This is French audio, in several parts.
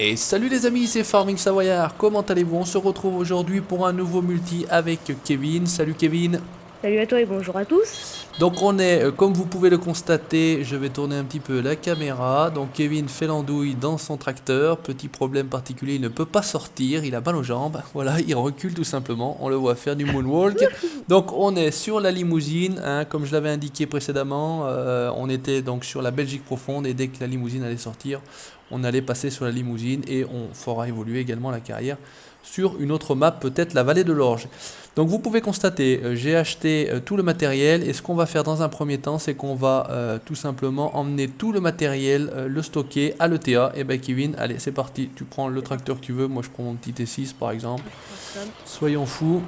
Et salut les amis, c'est Farming Savoyard, comment allez-vous? On se retrouve aujourd'hui pour un nouveau multi avec Kevin. Salut Kevin. Salut à toi et bonjour à tous. Donc on est, comme vous pouvez le constater, je vais tourner un petit peu la caméra. Donc Kevin fait l'andouille dans son tracteur. Petit problème particulier, il ne peut pas sortir, il a mal aux jambes. Voilà, il recule tout simplement. On le voit faire du moonwalk. Donc on est sur la limousine, hein, comme je l'avais indiqué précédemment. On était donc sur la Belgique profonde et dès que la limousine allait sortir, on allait passer sur la limousine et on fera évoluer également la carrière sur une autre map, peut-être la vallée de l'Orge. Donc vous pouvez constater, j'ai acheté tout le matériel et ce qu'on va faire dans un premier temps, c'est qu'on va tout simplement emmener tout le matériel, le stocker à l'ETA. Et ben Kevin, allez c'est parti, tu prends le C'est tracteur que parti. tu veux, moi je prends mon petit T6 par exemple. Je prends ça. Soyons fous.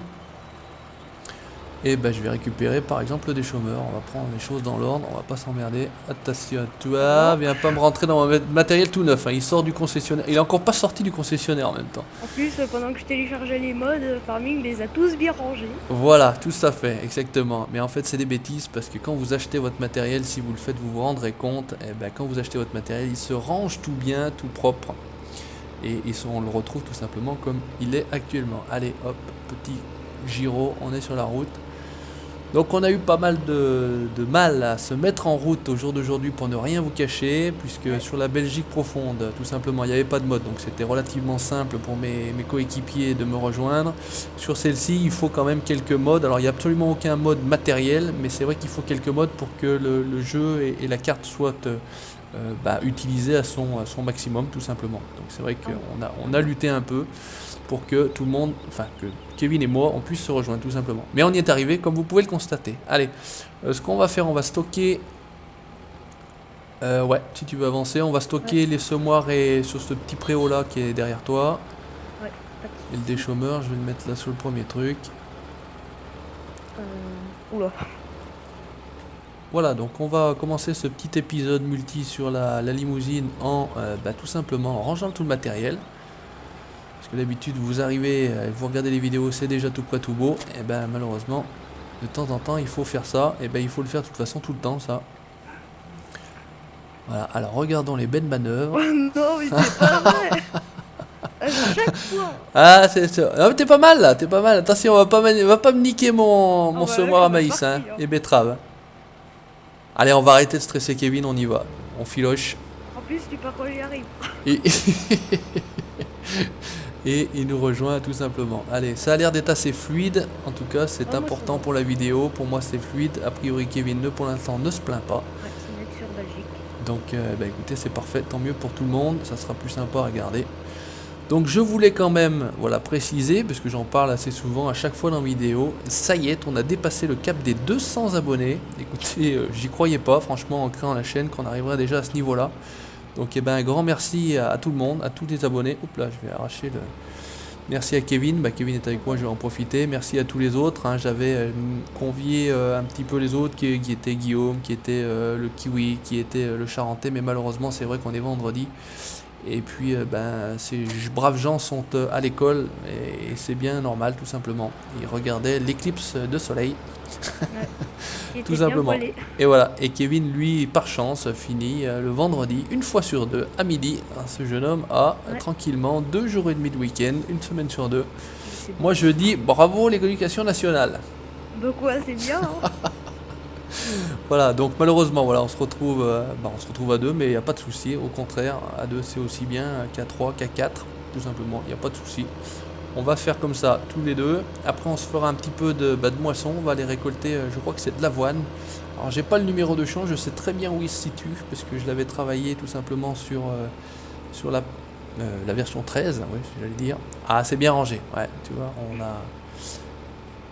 Et ben je vais récupérer par exemple le déchômeur, on va prendre les choses dans l'ordre, on va pas s'emmerder. Attention à toi, Non. viens pas me rentrer dans mon matériel tout neuf, hein. Il sort du concessionnaire, il est encore pas sorti du concessionnaire en même temps. En plus, pendant que je téléchargeais les mods, Farming les a tous bien rangés. Voilà, tout à fait, exactement. Mais en fait, c'est des bêtises parce que quand vous achetez votre matériel, si vous le faites, vous vous rendrez compte, eh ben, quand vous achetez votre matériel, il se range tout bien, tout propre. Et on le retrouve tout simplement comme il est actuellement. Allez, hop, petit gyro, on est sur la route. Donc on a eu pas mal de mal à se mettre en route au jour d'aujourd'hui pour ne rien vous cacher, puisque Ouais. sur la Belgique profonde, tout simplement, il n'y avait pas de mode, donc c'était relativement simple pour mes coéquipiers de me rejoindre. Sur celle-ci, il faut quand même quelques modes. Alors il n'y a absolument aucun mode matériel, mais c'est vrai qu'il faut quelques modes pour que le jeu et la carte soient utilisés à son maximum, tout simplement. Donc c'est vrai Ah oui. on a lutté un peu pour que tout le monde, enfin que Kevin et moi, on puisse se rejoindre tout simplement. Mais on y est arrivé, comme vous pouvez le constater. Allez, ce qu'on va faire, on va stocker. Ouais, si tu veux avancer, on va Ouais. stocker les semoirs et sur ce petit préau là qui est derrière toi. Ouais. Pas de Et le soucis. déchômeur, je vais le mettre là sur le premier truc. Oula. Voilà, donc on va commencer ce petit épisode multi sur la limousine en tout simplement en rangeant tout le matériel. Parce que d'habitude, vous arrivez, vous regardez les vidéos, c'est déjà tout prêt, tout beau. Et ben malheureusement, de temps en temps, il faut faire ça. Et ben il faut le faire de toute façon tout le temps, ça. Voilà, alors regardons les belles Oh manœuvres. non, mais c'est pas vrai. À chaque fois. Ah, ah, mais t'es pas mal là, t'es pas mal. Attention, on va pas me niquer Ah mon bah là, je semoir suis à mal maïs, hein, parti, hein. et betterave, hein. Allez, on va arrêter de stresser Kevin, on y va. On filoche. En plus, tu pas quand j'y arrive. Et, et il nous rejoint tout simplement. Allez, ça a l'air d'être assez fluide. En tout cas, c'est Ah, moi, ça important va. pour la vidéo. Pour moi, c'est fluide. A priori, Kevin, pour l'instant, ne se plaint pas. Ouais, c'est net sur Belgique. Donc, écoutez, c'est parfait. Tant mieux pour tout le monde. Ça sera plus sympa à regarder. Donc, je voulais quand même, voilà, préciser, parce que j'en parle assez souvent à chaque fois dans mes vidéos. Ça y est, on a dépassé le cap des 200 abonnés. Écoutez, j'y croyais pas, franchement, en créant la chaîne, qu'on arriverait déjà à ce niveau-là. Donc, un grand merci à tout le monde, à tous les abonnés. Oups là, je vais arracher le. Merci à Kevin, Kevin est Pas de avec moi, je vais problème. en profiter. Merci à tous les autres, hein. J'avais convié un petit peu les autres qui étaient Guillaume, qui était le Kiwi, qui était le Charentais, mais malheureusement c'est vrai qu'on est vendredi. Et puis ces braves gens sont à l'école et c'est bien normal tout simplement. Ils regardaient l'éclipse de soleil. Ouais. Il Tout était bien simplement. voilé. Et voilà. Et Kevin, lui, par chance, finit le vendredi, une fois sur deux, à midi. Ce jeune homme a Ouais. tranquillement 2 jours et demi de week-end, une semaine sur deux. Mais c'est Moi, bien. je dis bravo l'éducation nationale. De quoi, c'est bien, hein. Voilà. Donc malheureusement, voilà, on se retrouve à deux, mais il n'y a pas de souci. Au contraire, à deux, c'est aussi bien qu'à trois, qu'à quatre, tout simplement. Il n'y a pas de souci. On va faire comme ça tous les deux. Après, on se fera un petit peu de moisson. On va aller récolter, je crois que c'est de l'avoine. Alors, j'ai pas le numéro de champ, je sais très bien où il se situe, parce que je l'avais travaillé tout simplement sur la version 13, oui, j'allais dire. Ah, c'est bien rangé, ouais, tu vois, on a.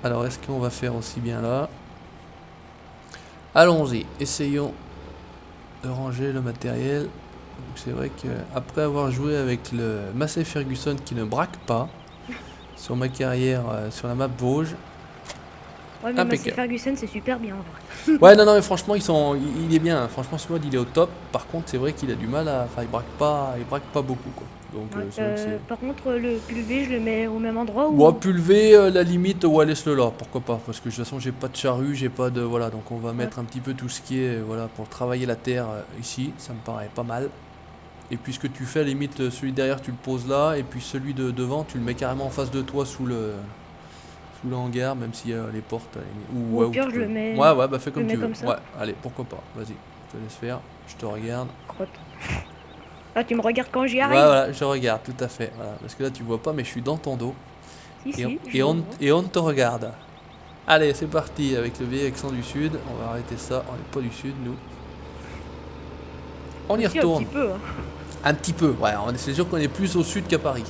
Alors, est-ce qu'on va faire aussi bien là? Allons-y, essayons de ranger le matériel. Donc, c'est vrai qu'après avoir joué avec le Massey Ferguson qui ne braque pas sur ma carrière sur la map Vosges, Ouais, mais Massey impeccable. Ferguson, c'est super bien, en vrai. Ouais, non, non, mais franchement, il est bien. Franchement, ce mode, il est au top. Par contre, c'est vrai qu'il a du mal à. Enfin, il braque pas beaucoup, quoi. Donc, Ouais, c'est vrai que c'est. par contre, le pulvé, je le mets au même endroit Bon, ou... pulver, la limite, ouais, laisse-le là, pourquoi pas. Parce que de toute façon, j'ai pas de charrue, j'ai pas de. Voilà, donc on va Ouais. mettre un petit peu tout ce qui est. Voilà, pour travailler la terre ici. Ça me paraît pas mal. Et puis ce que tu fais, à la limite, celui derrière, tu le poses là, et puis celui de devant, tu le mets carrément en face de toi sous le hangar, même s'il y a les portes. Ou Ouais, au où pire, tu je peux. le mets, Ouais, ouais, bah fais je le comme tu mets veux. comme ça. Ouais, allez, pourquoi pas. Vas-y, je te laisse faire. Je te regarde. Crotte. Ah, tu me regardes quand j'y Ouais, arrive? voilà, je regarde, tout à fait. Voilà, parce que là, tu vois pas, mais je suis dans ton dos. Si, Et on, si, je et le on, vois. et on te regarde. Allez, c'est parti avec le vieil accent du sud. On va arrêter ça. On n'est pas du sud, nous. On y Aussi, un retourne. petit peu. Hein. Un petit peu, ouais, c'est sûr qu'on est plus au sud qu'à Paris.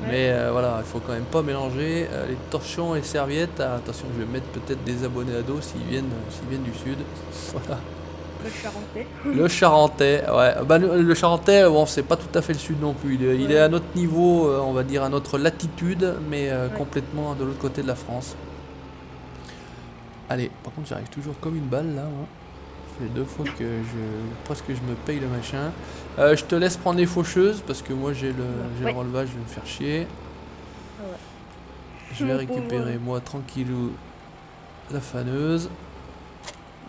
Ouais. Mais voilà, il faut quand même pas mélanger les torchons et serviettes. Ah, attention, je vais mettre peut-être des abonnés à dos s'ils viennent du sud. Voilà. Le Charentais. Le Charentais, ouais. Bah, le Charentais, bon, c'est pas tout à fait le sud non plus. Il est Ouais. à notre niveau, on va dire à notre latitude, mais Ouais. complètement de l'autre côté de la France. Allez, par contre, j'arrive toujours comme une balle là, moi. Ça fait 2 fois que presque je me paye le machin. Je te laisse prendre les faucheuses parce que moi j'ai le Ouais. relevage, je vais me faire chier. Ah ouais. Je vais Mon récupérer pauvre. moi tranquillou la faneuse.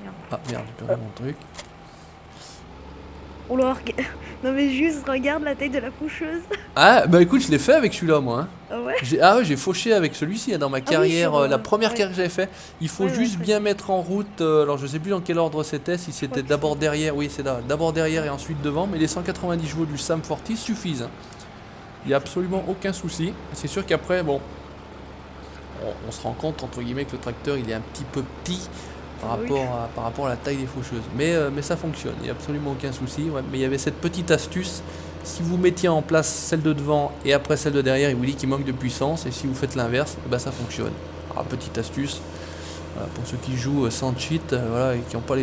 Merde. Ah merde, j'ai perdu mon truc. Oh là, non mais juste regarde la taille de la faucheuse. Ah bah écoute, je l'ai fait avec celui-là moi. Hein. Ah ouais? Ah ouais, j'ai fauché avec celui-ci hein, dans ma oui, carrière, sur, la première ouais. carrière que j'avais fait. Il faut Ouais, ouais, juste ça, bien c'est- mettre en route, alors je sais plus dans quel ordre c'était, si c'était que d'abord c'est- derrière, oui c'est là, d'abord derrière et ensuite devant, mais les 190 chevaux du Sam Fortis suffisent. Hein. Il n'y a absolument aucun souci. C'est sûr qu'après, bon, on se rend compte entre guillemets que le tracteur il est un petit peu petit Ah oui. par rapport à la taille des faucheuses. Mais ça fonctionne, il n'y a absolument aucun souci. Ouais. Mais il y avait cette petite astuce. Si vous mettiez en place celle de devant et après celle de derrière, il vous dit qu'il manque de puissance. Et si vous faites l'inverse, eh ben ça fonctionne. Alors, petite astuce. Voilà, pour ceux qui jouent sans cheat voilà, et qui n'ont pas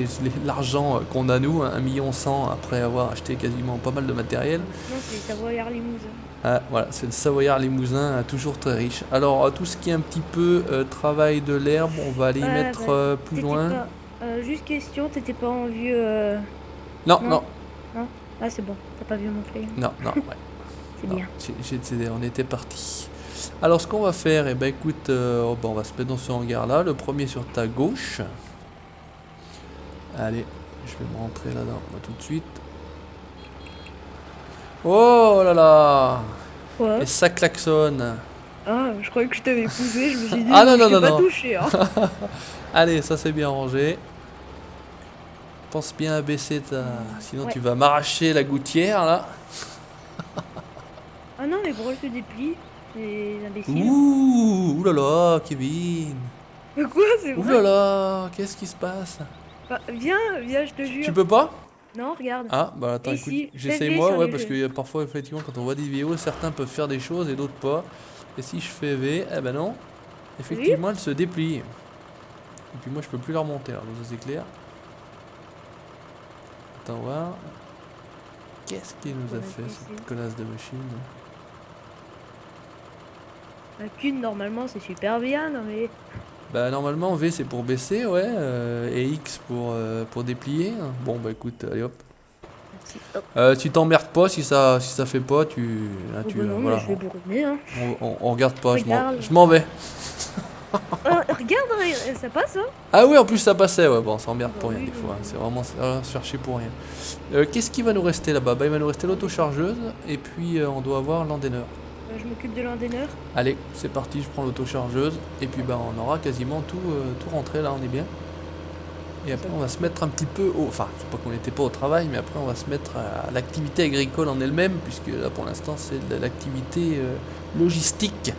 l'argent qu'on a nous, 1,1 million après avoir acheté quasiment pas mal de matériel. Non, c'est Savoyard Limousin. Ah, voilà, c'est le Savoyard Limousin, toujours très riche. Alors, tout ce qui est un petit peu travail de l'herbe, on va aller y Ouais, mettre bah, plus t'étais loin. pas. Juste question, t'étais pas en vue. Non, Non. non, Non? Ah, c'est bon, t'as pas vu mon flyer. non, non, ouais, C'est non, bien. on était parti. Alors, ce qu'on va faire, eh ben, écoute, on va se mettre dans ce hangar-là, le premier sur ta gauche. Allez, je vais me rentrer là-dedans tout de suite. Oh là là! Quoi? Et ça klaxonne. Ah, je croyais que je t'avais poussé, je me suis dit, Ah non, non, je t'ai non, pas non. touché. Hein. Allez, ça c'est bien rangé. Pense bien à baisser sinon Ouais. tu vas m'arracher la gouttière là. Ah non, mais pourquoi je te déplie? Les imbéciles. Ouh là là, Kevin. Mais quoi, c'est Ouh vrai? là là, qu'est-ce qui se passe? Bah, viens, viens, je te Tu jure. peux pas? Non, regarde. Ah, bah attends, Et écoute, si, j'essaye fais-le moi, sur ouais, les parce jeux. qu'il y a parfois, effectivement, quand on voit des vidéos, certains peuvent faire des choses et d'autres pas. Et si je fais V, eh ben non, effectivement, elle se déplie. Et puis moi, je peux plus la remonter, alors ça c'est clair. Attends, voir. Qu'est-ce qu'il nous a Ouais, fait, c'est- cette connasse de machine? La cune, normalement, c'est super bien, non mais. Bah normalement V c'est pour baisser, ouais, et X pour déplier. Bon bah écoute, allez hop. Merci. Hop. Tu t'emmerdes pas si ça fait pas, là, Oh, tu bah non, voilà, mais je vais bourriner, hein. on regarde pas, Regarde. je m'en vais. Regarde, ça passe, hein. Ah oui en plus ça passait, ouais bon, on s'emmerde pour Bah rien oui, des fois, hein, oui. c'est vraiment se chercher pour rien. Qu'est-ce qui va nous rester là-bas? Bah il va nous rester l'autochargeuse et puis on doit avoir l'andeneur. Je m'occupe de l'andeneur. Allez, c'est parti, je prends l'autochargeuse et puis bah on aura quasiment tout rentré là, on est bien. Et après on va se mettre un petit peu enfin, c'est pas qu'on n'était pas au travail, mais après on va se mettre à l'activité agricole en elle-même, puisque là pour l'instant c'est de l'activité logistique.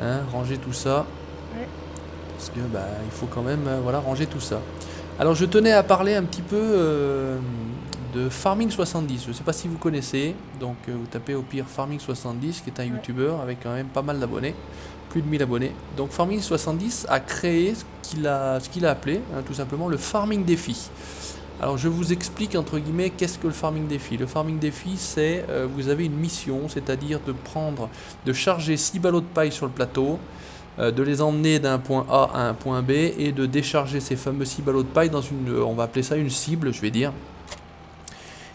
Hein, ranger tout ça. Ouais. Parce que bah il faut quand même voilà, ranger tout ça. Alors je tenais à parler un petit peu de Farming 70. Je ne sais pas si vous connaissez. Donc vous tapez au pire Farming 70, qui est un youtubeur avec quand même pas mal d'abonnés. Plus de 1000 abonnés. Donc Farming 70 a créé ce qu'il a appelé tout simplement le Farming Défi. Alors je vous explique entre guillemets qu'est-ce que le Farming Défi. Le Farming Défi c'est vous avez une mission, c'est-à-dire de charger 6 ballots de paille sur le plateau, de les emmener d'un point A à un point B et de décharger ces fameux 6 ballots de paille dans on va appeler ça une cible, je vais dire.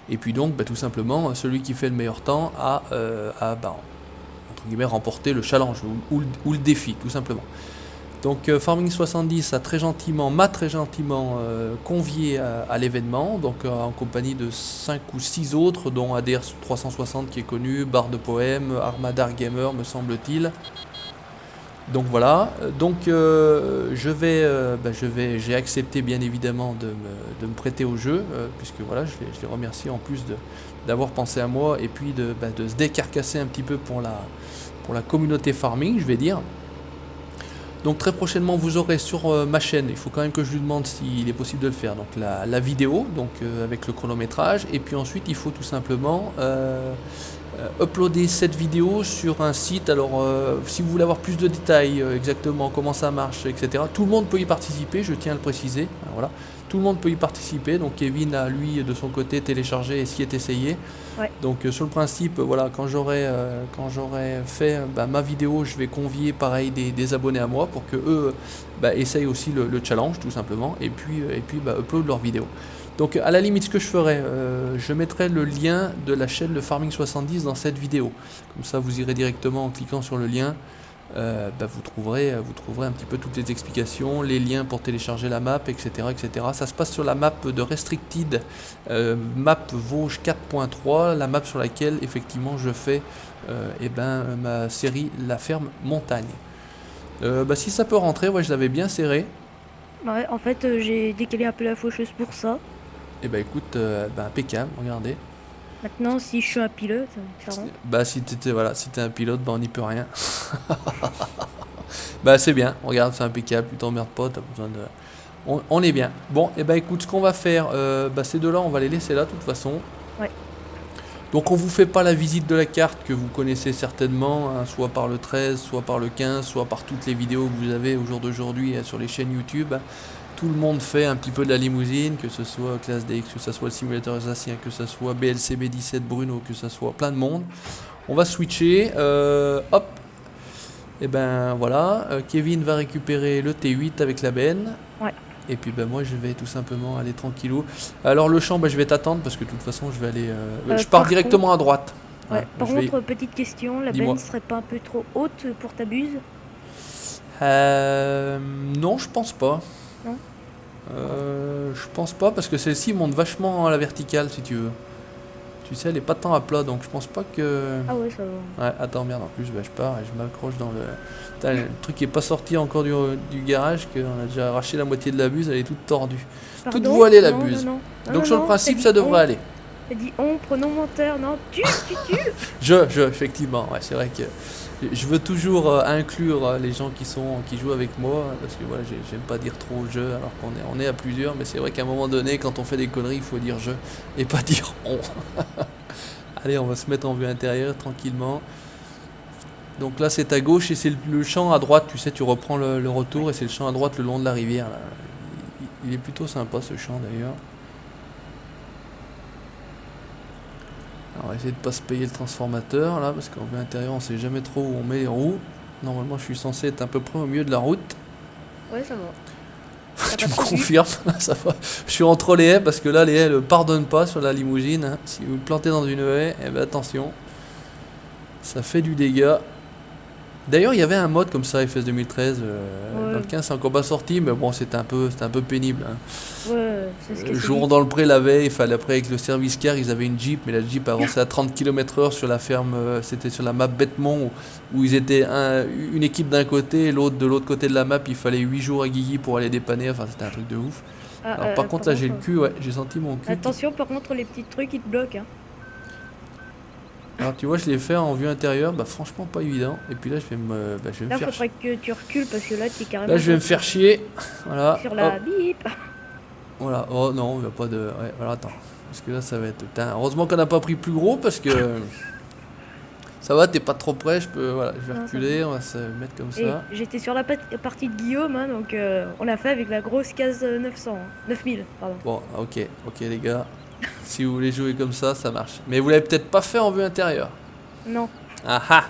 Et puis donc tout simplement celui qui fait le meilleur temps a entre guillemets remporté le challenge ou le défi tout simplement. Donc Farming 70 m'a très gentiment convié à l'événement, donc en compagnie de 5 ou 6 autres, dont ADR 360 qui est connu, Bar de Poème, Armadar Gamer me semble-t-il. Donc voilà, j'ai accepté bien évidemment de me prêter au jeu, puisque voilà, je les remercie en plus d'avoir pensé à moi et puis de se décarcasser un petit peu pour la communauté farming, je vais dire. Donc très prochainement vous aurez sur ma chaîne, il faut quand même que je lui demande s'il est possible de le faire, donc la vidéo, donc avec le chronométrage, et puis ensuite il faut tout simplement uploader cette vidéo sur un site. Alors si vous voulez avoir plus de détails, exactement comment ça marche, etc., tout le monde peut y participer, je tiens à le préciser. Alors, voilà. Tout le monde peut y participer, donc Kevin a lui de son côté téléchargé et s'y est essayé. Ouais. Donc sur le principe, voilà, quand j'aurai fait ma vidéo, je vais convier pareil des abonnés à moi pour que eux essayent aussi le challenge tout simplement, et puis upload leur vidéo. Donc à la limite, ce que je ferai, je mettrai le lien de la chaîne de Farming 70 dans cette vidéo. Comme ça vous irez directement en cliquant sur le lien. Vous trouverez un petit peu toutes les explications, les liens pour télécharger la map, etc., etc. Ça se passe sur la map de Restricted, map Vosges 4.3, la map sur laquelle effectivement je fais ma série La Ferme Montagne. Si ça peut rentrer, ouais, je l'avais bien serré. Ouais, en fait, j'ai décalé un peu la faucheuse pour ça. Et écoute, impeccable, regardez. Maintenant, si je suis un pilote, ça rentre. Si t'es un pilote, on n'y peut rien. C'est bien, regarde, c'est impeccable, tu t'emmerdes pas, t'as besoin de... On est bien. Bon, écoute, ce qu'on va faire, ces deux-là, on va les laisser là, de toute façon. Ouais. Donc on vous fait pas la visite de la carte que vous connaissez certainement, hein, soit par le 13, soit par le 15, soit par toutes les vidéos que vous avez au jour d'aujourd'hui sur les chaînes YouTube. Tout le monde fait un petit peu de la limousine, que ce soit Classe DX, que ce soit le simulateur alsacien, que ce soit BLCB 17 Bruno, que ce soit plein de monde. On va switcher, hop. Voilà, Kevin va récupérer le T8 avec la benne. Ouais. Et puis moi je vais tout simplement aller tranquillou. Alors le champ, je vais t'attendre parce que de toute façon je vais aller... je pars directement à droite. Ouais. Par contre, petite question, la benne serait pas un peu trop haute pour ta buse? Non, je pense pas. Non. Je pense pas parce que celle-ci monte vachement à la verticale si tu veux. Tu sais, elle est pas tant à plat, donc je pense pas que... Ah ouais, ça va. Ouais, attends, merde, en plus, je pars et je m'accroche dans le... Putain, le truc qui est pas sorti encore du garage, qu'on a déjà arraché la moitié de la buse, elle est toute tordue. Pardon. Toute voilée la non, buse. non, non. Donc sur le principe, ça devrait aller. T'as dit on, pronomenteur, non, tu. Effectivement, ouais, c'est vrai que je veux toujours inclure les gens qui jouent avec moi, parce que voilà, j'aime pas dire trop je, alors qu'on est à plusieurs, mais c'est vrai qu'à un moment donné, quand on fait des conneries, il faut dire je, et pas dire on. Allez, on va se mettre en vue intérieure, tranquillement. Donc là, c'est à gauche, et c'est le champ à droite, tu sais, tu reprends le retour, et c'est le champ à droite le long de la rivière, là. Il est plutôt sympa, ce champ, d'ailleurs. Alors, on va essayer de pas se payer le transformateur là, parce qu'en vue intérieure on sait jamais trop où on met les roues. Normalement je suis censé être à peu près au milieu de la route. Ouais, ça va. Tu me confirmes? Ça va. Je suis entre les haies parce que là les haies ne pardonnent pas sur la limousine, hein. Si vous plantez dans une haie, attention, ça fait du dégât. D'ailleurs il y avait un mode comme ça FS 2013, ouais. Dans le 15 c'est encore pas sorti, mais bon c'était un peu pénible, hein. Ouais, c'est ce que Jour dans le pré la veille, il fallait après avec le service car ils avaient une Jeep, mais la Jeep avançait à 30 km/h sur la ferme, c'était sur la map Bêtemont où ils étaient une équipe d'un côté et l'autre de l'autre côté de la map, il fallait 8 jours à Guilly pour aller dépanner, enfin c'était un truc de ouf. Alors par contre là j'ai le cul, ouais, j'ai senti mon cul. Attention par contre les petits trucs ils te bloquent, hein. Alors tu vois je l'ai fait en vue intérieure, franchement pas évident, et puis là je vais me là faire faudrait que tu recules parce que là tu es carrément... Là je vais me faire chier, voilà. Sur la bip. Voilà, oh non, il n'y a pas de... Ouais, voilà, attends. Parce que là, ça va être... Putain, heureusement qu'on n'a pas pris plus gros, parce que... Ça va, t'es pas trop près, je vais reculer, on va se mettre comme ça. J'étais sur la partie de Guillaume, hein, donc on l'a fait avec la grosse case 900, 9000, pardon. Bon, ok les gars. Si vous voulez jouer comme ça marche. Mais vous l'avez peut-être pas fait en vue intérieure. Non. Ah ah.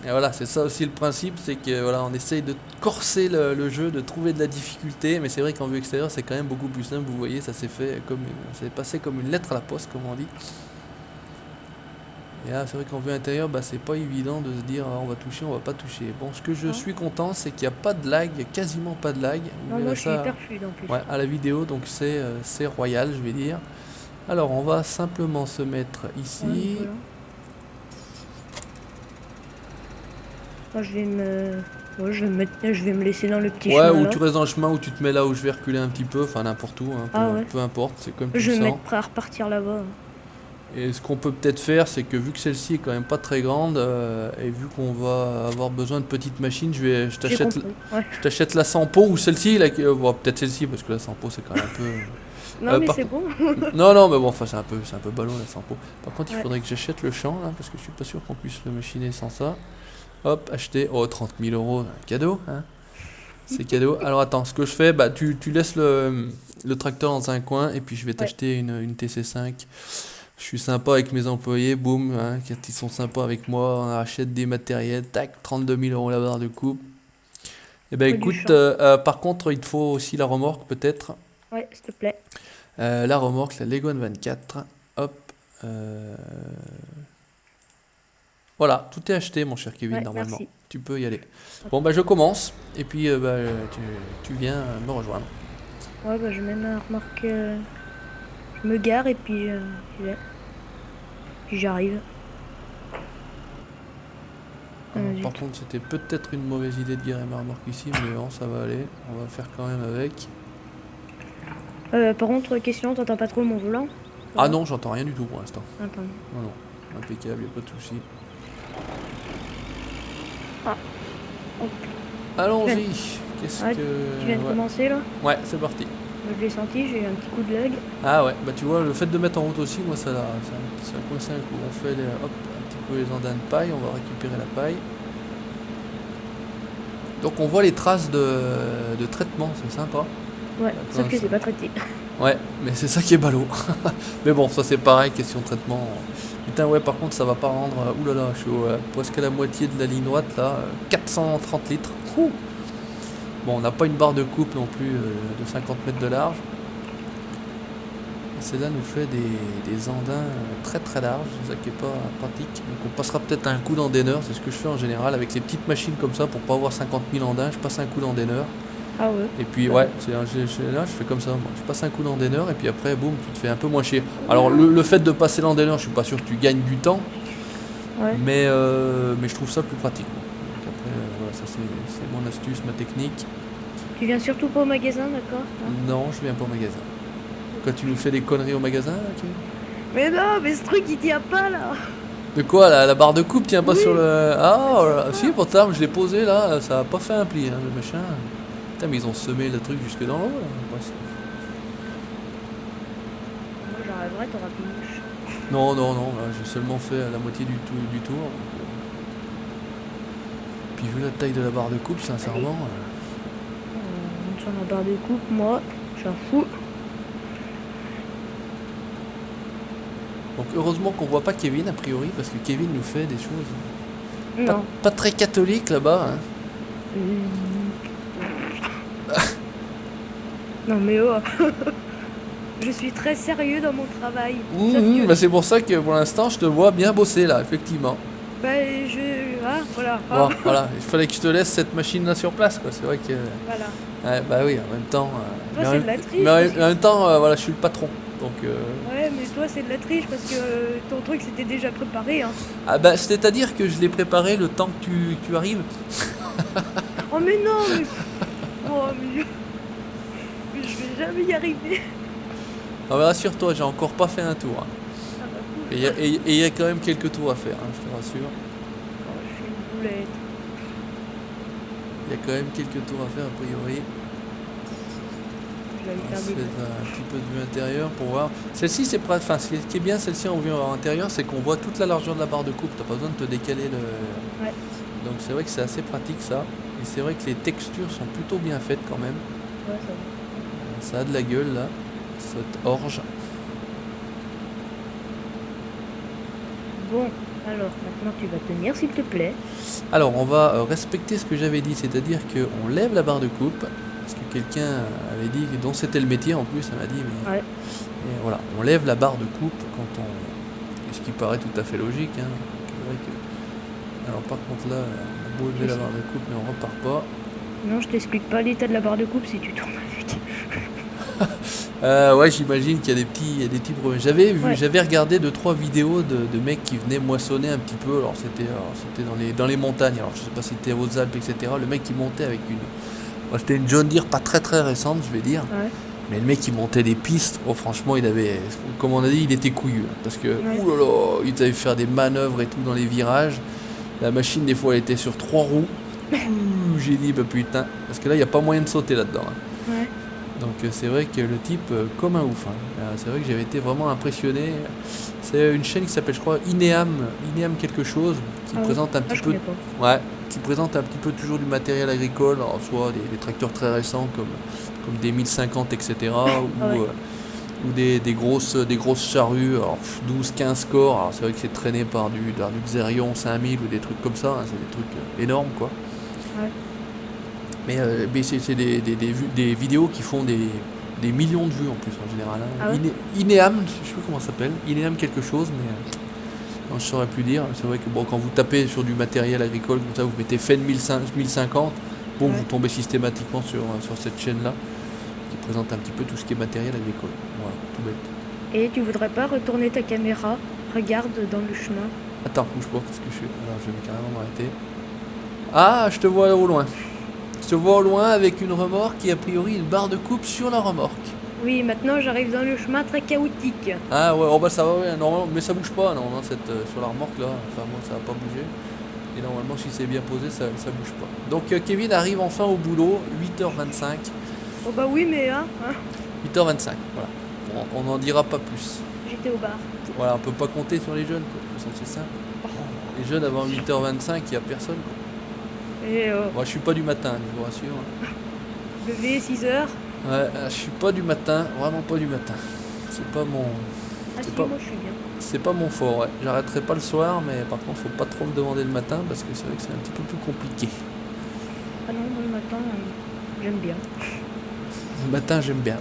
Et voilà, c'est ça aussi le principe, c'est que voilà, on essaye de corser le jeu, de trouver de la difficulté, mais c'est vrai qu'en vue extérieure c'est quand même beaucoup plus simple. Vous voyez, ça s'est fait comme c'est passé comme une lettre à la poste, comme on dit. Et là, c'est vrai qu'en vue intérieure, bah, c'est pas évident de se dire ah, on va toucher, on va pas toucher. Bon, ce que je Hein. suis content, c'est qu'il n'y a pas de lag, il y a quasiment pas de lag. Vous Non, moi verrez je suis ça hyper fluide en plus. ouais, à la vidéo, donc c'est royal, je vais dire. Alors, on va simplement se mettre Ouais, ici. voilà. Moi, je vais me... ouais, je vais me laisser dans le petit Ouais, chemin ou là. tu restes dans le chemin, ou tu te mets là où je vais reculer un petit peu, enfin n'importe où, hein, Ah ouais. peu importe, c'est comme tu le Je vais me sens. mettre prêt à repartir là-bas. Et ce qu'on peut peut-être faire, c'est que vu que celle-ci est quand même pas très grande, et vu qu'on va avoir besoin de petites machines, J'ai compris. Ouais. je t'achète la Sampo ou celle-ci, bon, peut-être celle-ci parce que la Sampo c'est quand même un peu. Non, mais Par c'est co- bon. non, non, mais bon, enfin c'est un peu ballot la Sampo. Par contre, il Ouais. faudrait que j'achète le champ là, parce que je suis pas sûr qu'on puisse le machiner sans ça. Hop, acheter. Oh, 30 000 euros, cadeau, hein. C'est cadeau. Alors attends, ce que je fais, bah tu laisses le tracteur dans un coin et puis je vais Ouais. t'acheter une TC5. Je suis sympa avec mes employés, boum, hein, quand ils sont sympas avec moi, on achète des matériels, tac, 32 000 euros la barre de coupe. Et ben Ouais, du écoute, champ. par contre, il te faut aussi la remorque peut-être. Ouais, s'il te plaît. La remorque, la Leguan 24. Hop. euh, Voilà, tout est acheté, mon cher Kevin, Ouais, normalement. merci. Tu peux y aller. Bon, bah je commence, et puis bah, tu viens me rejoindre. Ouais, bah je mets ma remorque. Je me gare et puis j'y vais. Puis j'arrive. Alors, Zut. par contre, c'était peut-être une mauvaise idée de garer ma remorque ici, mais non, ça va aller. On va faire quand même avec. Par contre, question, t'entends pas trop mon volant? Ça Ah va? non, j'entends rien du tout pour l'instant. Attends. Non, non, impeccable, y a pas de souci. Ah, hop. Allons-y. Qu'est-ce Ouais, que. tu viens de Ouais, commencer là? ouais, c'est parti. Je l'ai senti, j'ai eu un petit coup de lag. Ah ouais, bah tu vois, le fait de mettre en route aussi, moi ça a coincé un coup. On fait hop, un petit peu les andins de paille, on va récupérer la paille. Donc on voit les traces de traitement, c'est sympa. Ouais, sauf que ça- c'est pas traité. Ouais, mais c'est ça qui est ballot. Mais bon, ça c'est pareil, question de traitement. Putain, ouais, par contre, ça va pas rendre. Oulala, je suis presque à la moitié de la ligne droite là. 430 litres. Ouh. Bon, on n'a pas une barre de coupe non plus de 50 mètres de large. Et celle-là nous fait des andins très très larges, c'est ça qui est pas pratique. Donc on passera peut-être un coup d'andaineur, c'est ce que je fais en général avec les petites machines comme ça pour pas avoir 50 000 andins. Je passe un coup d'andaineur. Ah ouais. Et puis ouais, là je fais comme ça, moi. Je passe un coup d'andaineur et puis après boum, tu te fais un peu moins chier. Alors le fait de passer l'andaineur, je suis pas sûr que tu gagnes du temps, Ouais. mais je trouve ça plus pratique. Donc après voilà, ça c'est mon astuce, ma technique. Tu viens surtout pas au magasin, d'accord? Hein? Non, je viens pas au magasin. Quand tu nous fais des conneries au magasin, là, Mais non, mais ce truc il tient pas là. de quoi la barre de coupe tient pas Oui. sur le. Ah oh là, si pourtant je l'ai posé là, ça a pas fait un pli hein, le machin. Putain mais ils ont semé le truc jusque dans l'eau là. Ouais, Moi j'arriverai, t'auras plus de mouche. non, non, non, là, j'ai seulement fait la moitié du tour. Puis vu la taille de la barre de coupe, sincèrement. On monte sur la barre de coupe, moi, j'en fous. Donc heureusement qu'on voit pas Kevin a priori, parce que Kevin nous fait des choses Non. pas très catholiques là-bas. Hein. Non mais oh. Je suis très sérieux dans mon travail. Sauf que, Bah, c'est pour ça que pour l'instant je te vois bien bosser là, effectivement. bah ah, voilà. Ah, Bon, voilà, il fallait que je te laisse cette machine là sur place, quoi. C'est vrai que. voilà. Ouais, bah oui, en même temps. Toi, mais en c'est même- de la triche, mais en parce que- en même temps, voilà, je suis le patron. Donc. Ouais, mais toi c'est de la triche parce que ton truc c'était déjà préparé. Hein. Ah bah, c'est-à-dire que je l'ai préparé le temps que tu arrives. Oh mais non, mais... Oh mais... mais je vais jamais y arriver. Ah bah, rassure-toi, j'ai encore pas fait un tour. Hein. Ah bah cool. Et il y a quand même quelques tours à faire, hein, je te rassure. Oh, je suis une boulette. Il y a quand même quelques tours à faire a priori. Je vais aller On faire se des... fait un petit peu de vue intérieure pour voir. Celle-ci, c'est pas. Enfin, ce qui est bien, celle-ci en vue intérieure, c'est qu'on voit toute la largeur de la barre de coupe. T'as pas besoin de te décaler le. Ouais. Donc c'est vrai que c'est assez pratique ça. Et c'est vrai que les textures sont plutôt bien faites quand même. Ouais, ça va. Ça a de la gueule là, cette orge. Bon, alors maintenant tu vas tenir s'il te plaît. Alors on va respecter ce que j'avais dit, c'est-à-dire qu'on lève la barre de coupe. Parce que quelqu'un avait dit, dont c'était le métier en plus, elle m'a dit, mais Ouais. et voilà, on lève la barre de coupe quand on. ce qui paraît tout à fait logique. Hein. C'est vrai que... Alors par contre là, on a beau lever la barre de coupe, mais on repart pas. Non, je t'explique pas l'état de la barre de coupe si tu tournes avec. Ouais, j'imagine qu'il y a il y a des petits problèmes. Ouais. J'avais regardé 2-3 vidéos de mecs qui venaient moissonner un petit peu. C'était dans les montagnes. Alors je sais pas si c'était aux Alpes, etc. Le mec qui montait avec une... Bon, c'était une John Deere pas très très récente, je vais dire. Ouais. Mais le mec qui montait des pistes, oh franchement il avait, comme on a dit, il était couillu. Hein, parce que, Ouais. oulala, il savait faire des manœuvres et tout dans les virages. La machine des fois elle était sur 3 roues. J'ai dit bah putain, parce que là il n'y a pas moyen de sauter là-dedans. Hein. Ouais. Donc c'est vrai que le type, comme un ouf. Hein. C'est vrai que j'avais été vraiment impressionné. C'est une chaîne qui s'appelle, je crois, Ineam quelque chose, qui Ah ouais. présente un Ah, petit je peu, connais pas. ouais, qui présente un petit peu toujours du matériel agricole, alors soit des tracteurs très récents comme des 1050, etc. ou, Ouais. ou des grosses charrues, alors 12-15 corps. Alors c'est vrai que c'est traîné par du Xerion 5000 ou des trucs comme ça. Hein. C'est des trucs énormes quoi. Ouais. Mais c'est des vidéos qui font des millions de vues en plus en général. Hein. Ah ouais. Ineam, je sais plus comment ça s'appelle, Ineam quelque chose, mais non, je saurais plus dire. C'est vrai que bon, quand vous tapez sur du matériel agricole comme ça, vous mettez FEN 1050, bon, Ouais. vous tombez systématiquement sur cette chaîne-là qui présente un petit peu tout ce qui est matériel agricole. Voilà, tout bête. Et tu voudrais pas retourner ta caméra? Regarde dans le chemin. Attends, bouge pas, parce que je suis. Alors, je vais carrément m'arrêter. Ah, je te vois au loin. Je te vois au loin avec une remorque et a priori une barre de coupe sur la remorque. Oui, maintenant j'arrive dans le chemin très chaotique. Ah ouais, oh bah ça va, ouais, normalement, mais ça bouge pas, normalement, sur la remorque là, enfin moi ça va pas bouger. Et normalement, si c'est bien posé, ça bouge pas. Donc Kevin arrive enfin au boulot, 8h25. Oh bah oui, mais hein, 8h25, voilà. On n'en dira pas plus. j'étais au bar. Voilà, on peut pas compter sur les jeunes, quoi. De toute façon, c'est simple. Les jeunes avant 8h25, il y a personne, quoi. Et Moi, je suis pas du matin, je vous rassure. levé 6h. Ouais, je suis pas du matin, vraiment pas du matin. C'est pas mon... Ah si, pas- moi je suis bien. C'est pas mon fort, ouais. J'arrêterai pas le soir, mais par contre, faut pas trop me demander le matin parce que c'est vrai que c'est un petit peu plus compliqué. Ah non, moi le matin, j'aime bien. Le matin, j'aime bien.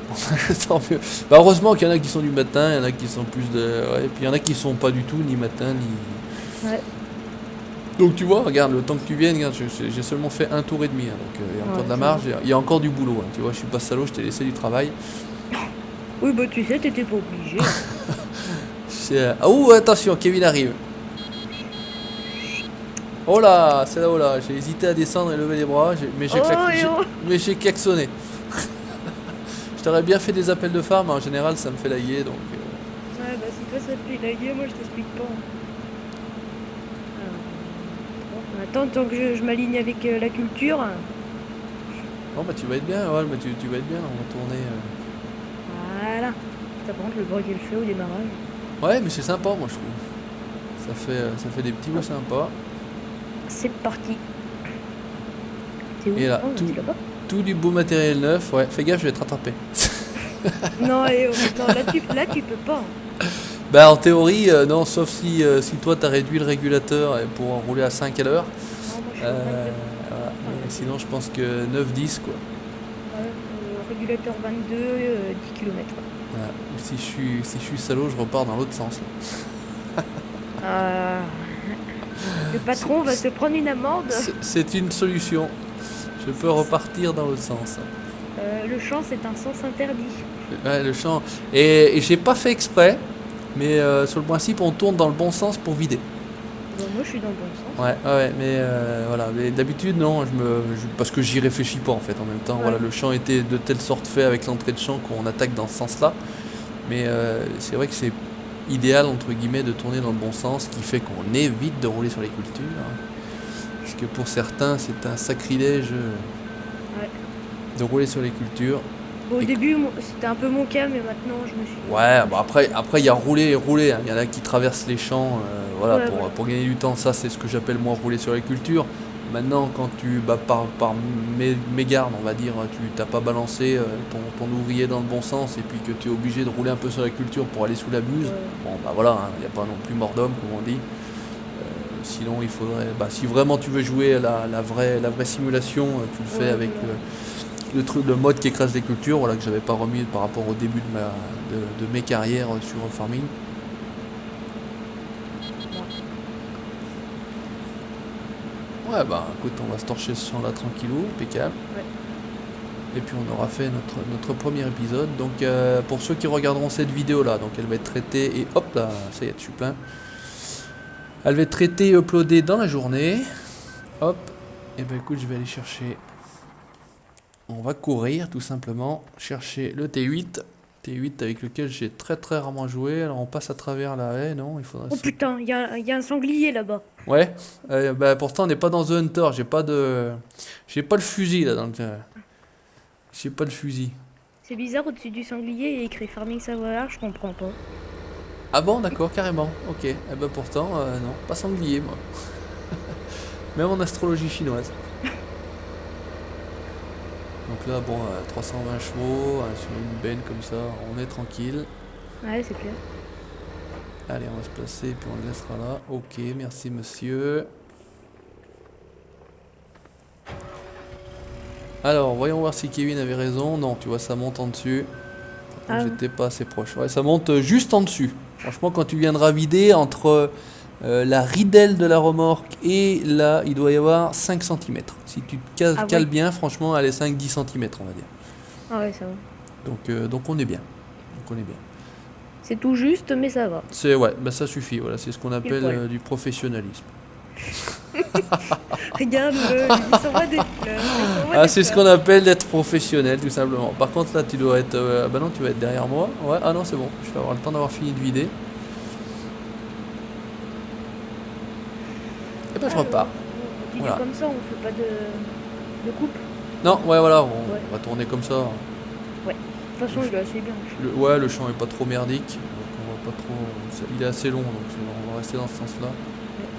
Tant mieux. Bah, heureusement qu'il y en a qui sont du matin, il y en a qui sont plus de... Ouais, et puis il y en a qui sont pas du tout, ni matin, ni... Ouais. Donc tu vois, regarde, le temps que tu viennes, regarde, j'ai seulement fait un tour et demi, hein, donc il y a encore Ouais, de la ça marge, il y a encore du boulot, hein, tu vois, je suis pas salaud, je t'ai laissé du travail. Oui, bah tu sais, t'étais pas obligé. Ah ouh, attention, Kevin arrive. Oh là, c'est là, oh là, j'ai hésité à descendre et lever les bras, mais j'ai Oh, et oh. mais j'ai klaxonné. Je t'aurais bien fait des appels de phare, mais en général ça me fait laguer, donc... Ouais, bah si toi ça te fait laguer, moi je t'explique pas. Bon, attends, tant que je m'aligne avec la culture. Bon bah tu vas être bien, ouais, bah, tu vas être bien, on va tourner... Voilà. T'as par contre le bruit qu'elle fait au démarrage. Ouais, mais c'est sympa, moi je trouve. Ça fait des petits mots sympas. C'est parti. T'es où? Et là, Oh, tout- t'es là-bas. Tout du beau matériel neuf, ouais, fais gaffe, je vais te rattraper. Non, non, là tu peux pas. Bah en théorie, non, sauf si toi t'as réduit le régulateur pour en rouler à 5 à l'heure. Non, moi je suis au Voilà. Mais sinon je pense que 9-10 quoi. régulateur 22, 10 km. Voilà. Si je suis salaud, je repars dans l'autre sens. Le patron va se prendre une amende. C'est une solution. Je peux repartir dans l'autre sens. Le champ, c'est un sens interdit. Ouais, le champ. Et j'ai pas fait exprès, mais sur le principe, on tourne dans le bon sens pour vider. Bon, moi, je suis dans le bon sens. Ouais, mais voilà. Mais d'habitude, non, parce que j'y réfléchis pas en fait. En même temps, Ouais. voilà, le champ était de telle sorte fait avec l'entrée de champ qu'on attaque dans ce sens-là. Mais c'est vrai que c'est idéal entre guillemets de tourner dans le bon sens, ce qui fait qu'on évite de rouler sur les cultures. Parce que pour certains, c'est un sacrilège Ouais. de rouler sur les cultures. Bon, au Et- début, c'était un peu mon cas, mais maintenant, je me suis... Ouais, bah après il y a rouler et rouler. Hein. Il y en a qui traversent les champs voilà, Ouais, voilà. pour gagner du temps. Ça, c'est ce que j'appelle moi rouler sur les cultures. Maintenant, quand tu, par mégarde, on va dire, tu t'as pas balancé ton ouvrier dans le bon sens et puis que tu es obligé de rouler un peu sur la culture pour aller sous la buse, Ouais. bon bah voilà, il n'y a pas non plus mort d'homme, comme on dit. Sinon, il faudrait, si vraiment tu veux jouer à la vraie simulation, tu le fais Ouais, avec voilà. le mode qui écrase les cultures, voilà, que j'avais pas remis par rapport au début de mes carrières sur farming. Ouais, bah écoute, on va se torcher ce champ là tranquillou, impeccable. Ouais. Et puis on aura fait notre premier épisode. Donc pour ceux qui regarderont cette vidéo là, donc elle va être traitée et hop là, ça y est, je suis plein. Elle va être traitée et uploadée dans la journée. Hop. Et ben écoute, je vais aller chercher. On va courir tout simplement, chercher le T8. T8 avec lequel j'ai très rarement joué. Alors on passe à travers la haie, non? Il faudrait Oh putain, il y a un sanglier là-bas. Ouais, bah, pourtant on n'est pas dans The Hunter, j'ai pas le fusil là dans le... J'ai pas le fusil. C'est bizarre, au-dessus du sanglier, il y a écrit Farming Savoyard, je comprends pas. Ah bon, d'accord, carrément, ok. Eh ben pourtant, non, pas sanglier moi. Même en astrologie chinoise. Donc là, bon, 320 chevaux, sur une benne comme ça, on est tranquille. Ouais, c'est clair. Allez, on va se placer, puis on le laissera là. Ok, merci monsieur. Alors, voyons voir si Kevin avait raison. Non, tu vois, ça monte en dessus. Ah. J'étais pas assez proche. Ouais, ça monte juste en dessus. Franchement, quand tu viendras vider entre la ridelle de la remorque et là, il doit y avoir 5 cm. Si tu te cales, Ah ouais. cales bien, franchement, allez, 5-10 cm, on va dire. Ah ouais, ça va. Donc on est bien. Donc on est bien. C'est tout juste, mais ça va. C'est ouais, bah ça suffit. Voilà, c'est ce qu'on appelle poil. du professionnalisme. Regarde-le, il s'envoie des fleurs. il s'envoie Ah, des c'est ce fleurs. qu'on appelle d'être professionnel, tout simplement. Par contre, là, tu dois être. Bah non, tu vas être derrière moi. Ouais, ah non, c'est bon. Je vais avoir le temps d'avoir fini de vider. Et ben, je repars. On dit Voilà. comme ça, on fait pas de coupe. Non, ouais, voilà, on Ouais. va tourner comme ça. De toute façon, il est assez bien. Ouais, le champ est pas trop merdique. Donc on va pas trop. Il est assez long, donc on va rester dans ce sens-là.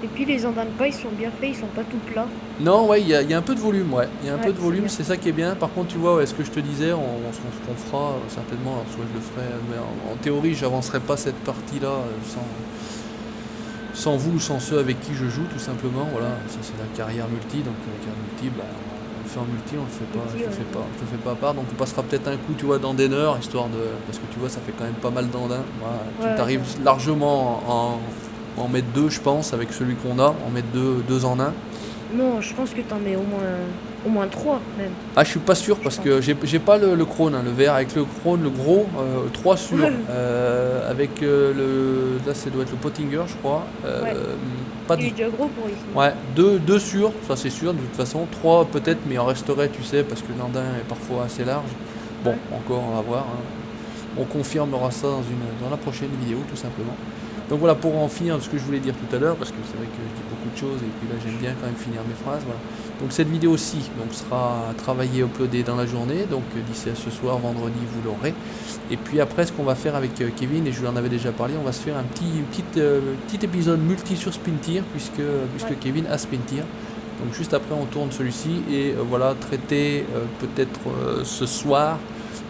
Et puis les andins de paille sont bien faits, ils sont pas tout plats. Non, ouais, il y a un peu de volume, ouais. Il y a un Ouais, peu de c'est volume, bien. c'est ça qui est bien. Par contre, tu vois, ouais, ce que je te disais, ce qu'on fera certainement, alors soit je le ferai, mais en théorie, j'avancerai pas cette partie-là sans vous ou sans ceux avec qui je joue, tout simplement. Voilà, ça c'est la carrière multi, donc la carrière multi, bah, on le fait en multi, on le fait pas, Multi, je le ouais. fais pas, je le fais pas à part. Donc on passera peut-être un coup, tu vois, dans des heures, histoire de, parce que tu vois, ça fait quand même pas mal d'andins. Voilà, Ouais, tu arrives ouais. largement en mettre deux, je pense, avec celui qu'on a, en mettre deux en un. Non, je pense que t'en mets au moins 3 même. Ah, je suis pas sûr parce que j'ai pas le Krone, hein, le vert avec le Krone, le gros, 3 sur. Ouais. Avec là, ça doit être le Pottinger, je crois. Ouais. Pas Il est de, déjà gros pour ici. ouais, deux sur, ça c'est sûr, de toute façon. 3 peut-être, mais il en resterait, tu sais, parce que l'andin est parfois assez large. Bon, encore, on va voir. Hein. On confirmera ça dans la prochaine vidéo, tout simplement. Donc voilà, pour en finir de ce que je voulais dire tout à l'heure, parce que c'est vrai que je dis beaucoup de choses et puis là j'aime bien quand même finir mes phrases. Voilà. Donc cette vidéo-ci donc, sera travaillée, uploadée dans la journée, donc d'ici à ce soir, vendredi, vous l'aurez. Et puis après, ce qu'on va faire avec Kevin, et je lui en avais déjà parlé, on va se faire un petit épisode multi sur Spintir, puisque Kevin a Spintir. Donc juste après, on tourne celui-ci et voilà, traiter peut-être ce soir.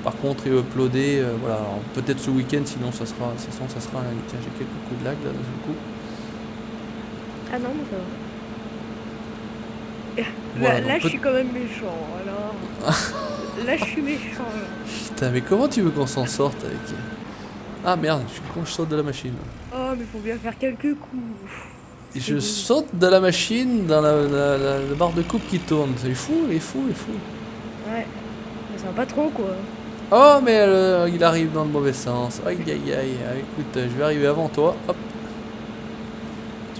Par contre, et uploader, voilà, peut-être ce week-end, sinon ça sera lundi. Tiens, j'ai quelques coups de lag là d'un seul coup. Ah non, mais ça va. Voilà, Là donc je suis quand même méchant, alors. Là, je suis méchant. Là. Putain, mais comment tu veux qu'on s'en sorte avec... Ah merde, je suis con, je saute de la machine. Oh, mais faut bien faire quelques coups. Je saute de la machine dans la barre de coupe qui tourne. C'est fou, il est fou. Ouais, mais ça va pas trop quoi. Oh, mais il arrive dans le mauvais sens. Aïe, aïe, aïe. Ah, écoute, je vais arriver avant toi. Hop.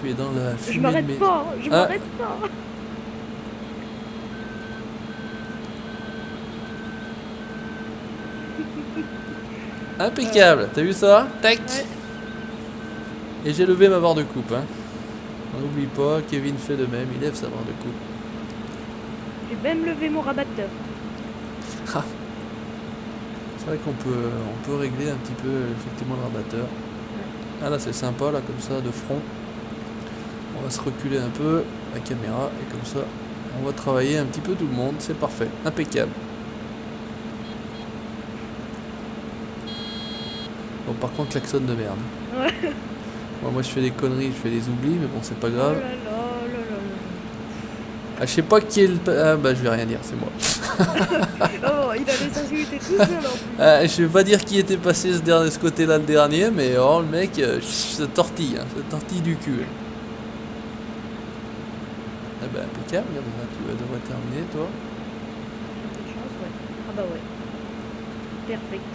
Tu es dans la fumée. Je m'arrête pas, je m'arrête pas. Impeccable, t'as vu ça? Tac. Ouais. Et j'ai levé ma barre de coupe. Hein. On n'oublie pas, Kevin fait de même, il lève sa barre de coupe. J'ai même levé mon rabatteur. Ah. C'est vrai qu'on peut régler un petit peu effectivement le rabatteur. Ah là c'est sympa, là comme ça, de front. On va se reculer un peu, la caméra, et comme ça, on va travailler un petit peu tout le monde, c'est parfait, impeccable. Bon, par contre, klaxon de merde. Ouais. Bon, moi je fais des conneries, je fais des oublis, mais bon, c'est pas Oh grave. là là là là Ah, je sais pas qui est le... Ah bah je vais rien dire, c'est moi. là. Oh, il a les sensibilités tout seul en plus. Je vais pas dire qui était passé ce côté-là le dernier, mais oh le mec, se tortille, hein, se tortille du cul. bah impeccable, regarde, là, tu devrais terminer toi. Bonne chance, ouais. Ah bah ouais. Perfect.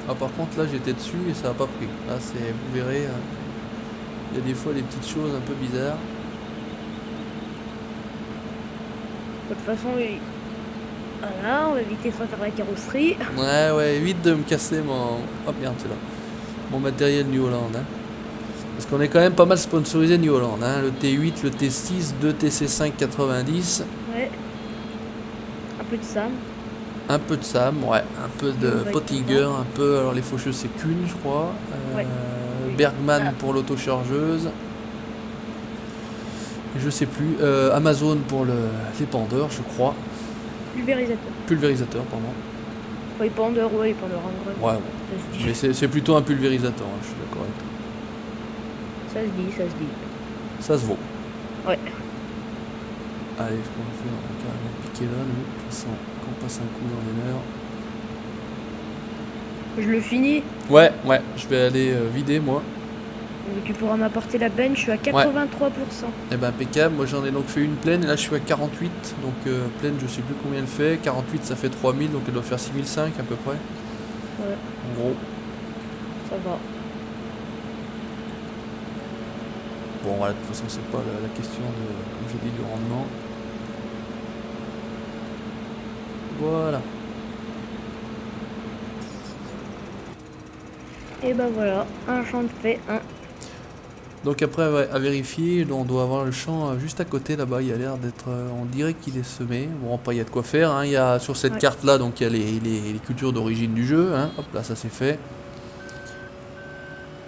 Ah par contre là j'étais dessus et ça a pas pris. Là c'est, vous verrez, il y a des fois des petites choses un peu bizarres. De toute façon, voilà, on va éviter de faire la carrosserie. Ouais, évite de me casser mon... Oh merde, c'est là. Mon matériel New Holland. Hein. Parce qu'on est quand même pas mal sponsorisé New Holland. Hein. Le T8, le T6, 2 TC5 90. Ouais. Un peu de Sam. Un peu de Sam, ouais. Un peu de Pottinger, un peu... Alors les faucheuses c'est Kuhn, je crois. Ouais. Bergman pour l'autochargeuse. Je sais plus. Amazon pour l'épandeur, je crois. Pulvérisateur. Pulvérisateur, pardon. Ouais, épandeur, ouais, épandeur en gros. Ouais, mais c'est plutôt un pulvérisateur, hein, je suis d'accord avec toi. Ça se dit, ça se dit. Ça se vaut. Ouais. Allez, ce qu'on va faire, on va carrément piquer là, nous. De toute façon, qu'on passe un coup dans les mers. Je le finis. Ouais, je vais aller vider, moi. Tu pourras m'apporter la benne, je suis à 83%. Eh ben impeccable, moi j'en ai donc fait une pleine et là je suis à 48. Donc pleine je sais plus combien elle fait. 48 ça fait 3000 donc elle doit faire 6005 à peu près. Ouais. En gros. Ça va. Bon voilà, de toute façon c'est pas la question de, comme j'ai dit, du rendement. Voilà. Et ben voilà, un champ de fait, un. Donc après ouais, à vérifier, on doit avoir le champ juste à côté là-bas, il y a l'air d'être, on dirait qu'il est semé. Bon après il y a de quoi faire, hein. Il y a sur cette carte là, donc il y a les cultures d'origine du jeu, hein. Hop là ça c'est fait.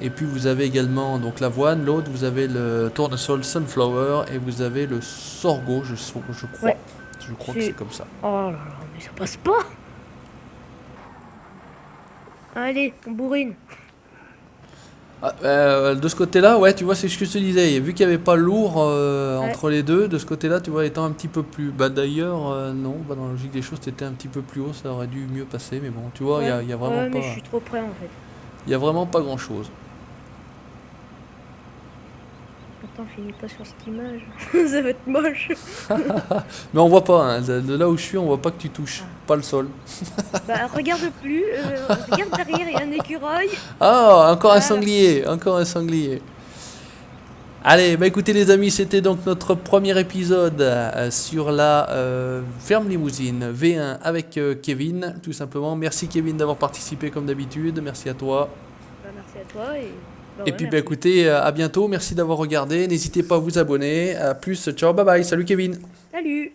Et puis vous avez également donc l'avoine, l'autre vous avez le tournesol sunflower et vous avez le sorgho, je crois. Ouais. Je crois que c'est comme ça. Oh là là, mais ça passe pas. Allez, on bourrine. Ah, de ce côté-là, ouais, tu vois, c'est ce que je te disais. Vu qu'il n'y avait pas lourd entre les deux, de ce côté-là, tu vois, étant un petit peu plus. Bah d'ailleurs, non, bah, dans la logique des choses, t'étais un petit peu plus haut, ça aurait dû mieux passer. Mais bon, tu vois, il y a vraiment ouais, mais pas. je suis trop près en fait. Il y a vraiment pas grand-chose. Attends, finis pas sur cette image. Ça va être moche. Mais on voit pas, hein, de là où je suis, on voit pas que tu touches, pas le sol. Bah regarde plus, regarde derrière, il y a un écureuil. Ah, encore un sanglier, encore un sanglier. Allez, bah écoutez les amis, c'était donc notre premier épisode sur la ferme limousine V1 avec Kevin, tout simplement. Merci Kevin d'avoir participé comme d'habitude, merci à toi. Bah, merci à toi Et puis bah écoutez, à bientôt, merci d'avoir regardé, n'hésitez pas à vous abonner, à plus, ciao, bye bye, salut Kevin. Salut.